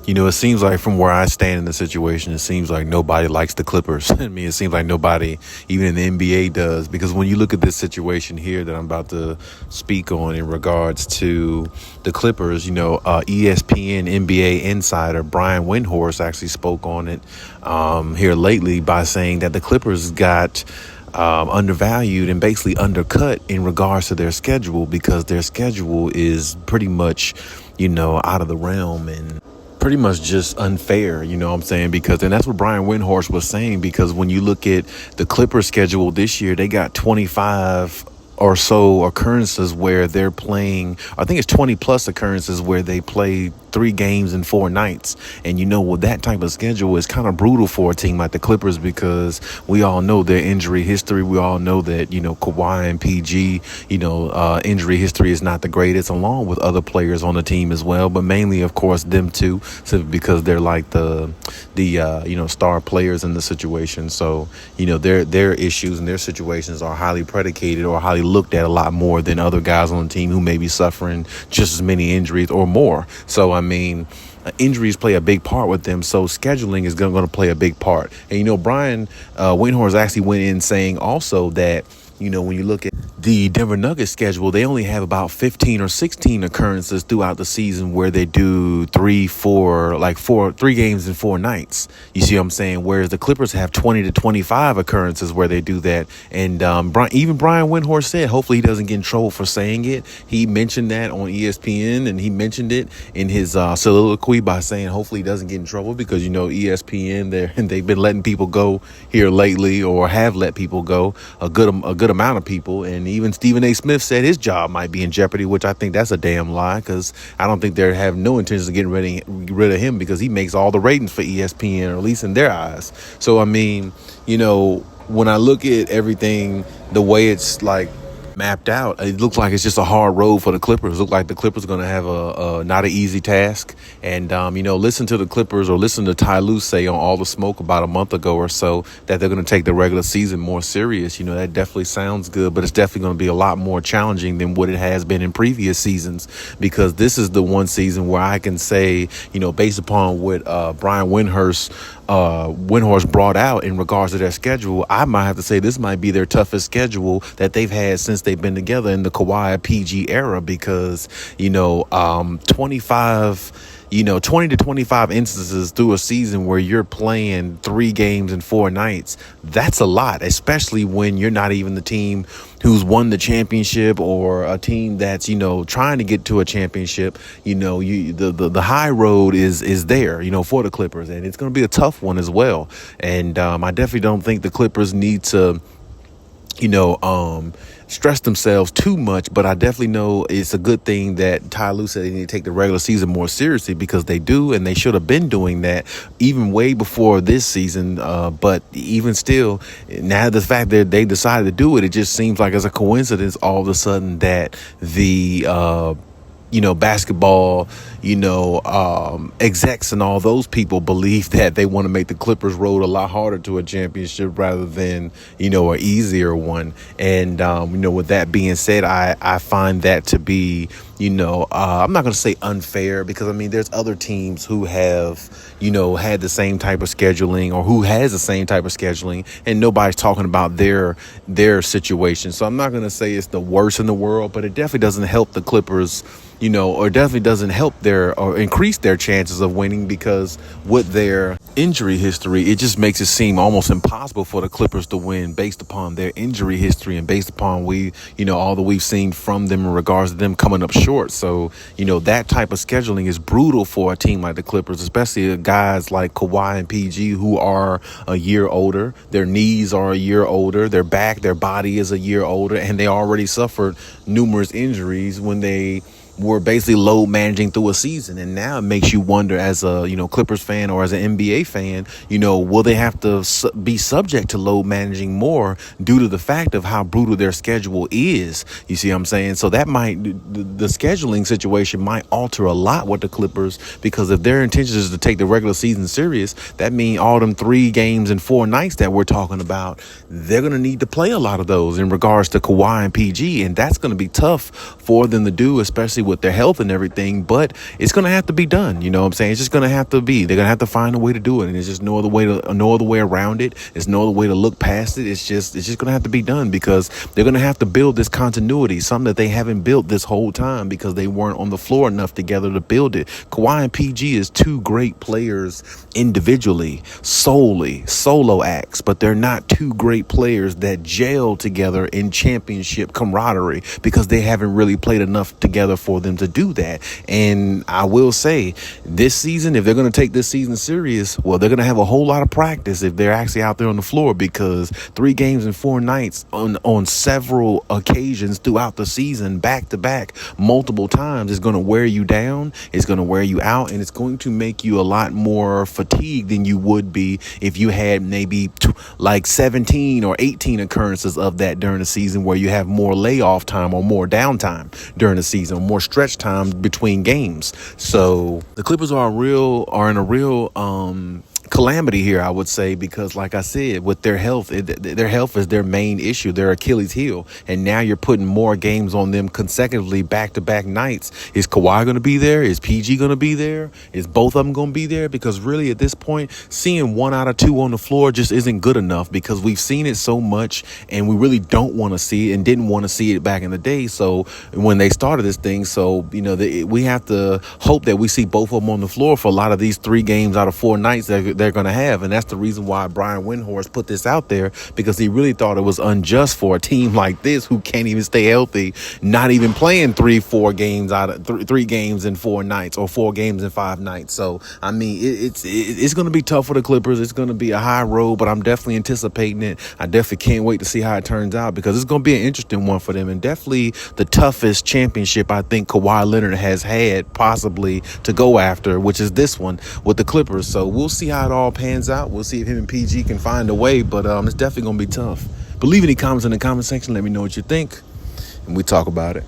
It seems like from where I stand in the situation, it seems like nobody likes the Clippers. I mean, it seems like nobody, even in the NBA, does. Because when you look at this situation here that I'm about to speak on in regards to the Clippers, ESPN NBA insider Brian Windhorst actually spoke on it here lately by saying that the Clippers got undervalued and basically undercut in regards to their schedule, because their schedule is pretty much, out of the realm and pretty much just unfair, you know what I'm saying? And that's what Brian Windhorst was saying, because when you look at the Clippers schedule this year, they got 25 or so occurrences where they're playing, I think it's 20 plus occurrences where they play 3 games in 4 nights. And with that type of schedule is kind of brutal for a team like the Clippers, because we all know their injury history. We all know that, Kawhi and PG, injury history is not the greatest, along with other players on the team as well, but mainly, of course, them two, because they're like the star players in the situation. So, their issues and their situations are highly predicated or highly looked at a lot more than other guys on the team who may be suffering just as many injuries or more. So, injuries play a big part with them. So scheduling is going to play a big part. And, Brian Windhorst actually went in saying also that, when you look at the Denver Nuggets schedule, they only have about 15 or 16 occurrences throughout the season where they do 3 games in 4 nights. You see what I'm saying? Whereas the Clippers have 20 to 25 occurrences where they do that. And even Brian Windhorst said, hopefully he doesn't get in trouble for saying it. He mentioned that on ESPN, and he mentioned it in his soliloquy by saying hopefully he doesn't get in trouble, because, ESPN, they've been letting people go here lately, or have let people go, a good amount of people. And even Stephen A. Smith said his job might be in jeopardy, which I think that's a damn lie, because I don't think they have no intentions of getting rid of him, because he makes all the ratings for ESPN, or at least in their eyes. So, when I look at everything, the way it's like mapped out, it looks like it's just a hard road for the Clippers. It looks like the Clippers are going to have a not an easy task. And, listen to the Clippers, or listen to Ty Lue say on All the Smoke about a month ago or so, that they're going to take the regular season more serious. That definitely sounds good, but it's definitely going to be a lot more challenging than what it has been in previous seasons, because this is the one season where I can say, based upon what Brian Windhorst brought out in regards to their schedule, I might have to say this might be their toughest schedule that they've had since they've been together in the Kawhi PG era, because 20 to 25 instances through a season where you're playing 3 games in 4 nights, that's a lot, especially when you're not even the team who's won the championship, or a team that's, trying to get to a championship. The high road is there, for the Clippers, and it's going to be a tough one as well. And I definitely don't think the Clippers need to, stress themselves too much, but I definitely know it's a good thing that Ty Lue said they need to take the regular season more seriously, because they do, and they should have been doing that even way before this season. But even still, now the fact that they decided to do it, it just seems like it's a coincidence all of a sudden that the basketball, execs and all those people believe that they want to make the Clippers road a lot harder to a championship rather than, an easier one. And, with that being said, I find that to be, I'm not going to say unfair, because, there's other teams who have, had the same type of scheduling, or who has the same type of scheduling, and nobody's talking about their situation. So I'm not going to say it's the worst in the world, but it definitely doesn't help the Clippers, or definitely doesn't help or increase their chances of winning, because with their injury history, it just makes it seem almost impossible for the Clippers to win based upon their injury history, and based upon all that we've seen from them in regards to them coming up short. So, that type of scheduling is brutal for a team like the Clippers, especially guys like Kawhi and PG, who are a year older. Their knees are a year older. Their body is a year older, and they already suffered numerous injuries when they were basically load managing through a season. And now it makes you wonder, as a Clippers fan or as an NBA fan, will they have to be subject to load managing more due to the fact of how brutal their schedule is? You see what I'm saying? So that the scheduling situation might alter a lot with the Clippers, because if their intention is to take the regular season serious, that means all them 3 games and 4 nights that we're talking about, they're going to need to play a lot of those in regards to Kawhi and PG, and that's going to be tough for them to do, especially especially with their health and everything. But it's going to have to be done. You know what I'm saying? It's just going to have to be. They're going to have to find a way to do it. And there's just no other way around it. There's no other way to look past it. It's just going to have to be done because they're going to have to build this continuity, something that they haven't built this whole time because they weren't on the floor enough together to build it. Kawhi and PG is two great players individually, solo acts, but they're not two great players that gel together in championship camaraderie because they haven't really played enough together for them to do that. And I will say this season, if they're going to take this season serious, well, they're going to have a whole lot of practice if they're actually out there on the floor because 3 games in 4 nights on several occasions throughout the season, back to back, multiple times, is going to wear you down. It's going to wear you out, and it's going to make you a lot more fatigued than you would be if you had maybe like 17 or 18 occurrences of that during the season where you have more layoff time or more downtime during the season, or more stretch time between games. So the Clippers are in a real calamity here, I would say, because like I said, with their health is their main issue, their Achilles heel. And now you're putting more games on them consecutively back-to-back nights. Is Kawhi going to be there? Is PG going to be there? Is both of them going to be there? Because really at this point, seeing 1 out of 2 on the floor just isn't good enough because we've seen it so much and we really don't want to see it and didn't want to see it back in the day. So when they started this thing, so, you know, we have to hope that we see both of them on the floor for a lot of these 3 games out of 4 nights that they're going to have. And that's the reason why Brian Windhorst put this out there, because he really thought it was unjust for a team like this who can't even stay healthy, not even playing 3 games out of 3 games in 4 nights or 4 games in 5 nights. So, I mean, it's going to be tough for the Clippers. It's going to be a high road, but I'm definitely anticipating it. I definitely can't wait to see how it turns out because it's going to be an interesting one for them and definitely the toughest championship I think Kawhi Leonard has had possibly to go after, which is this one with the Clippers. So we'll see how it all pans out. We'll see if him and PG can find a way, but it's definitely going to be tough. But leave any comments in the comment section. Let me know what you think, and we talk about it.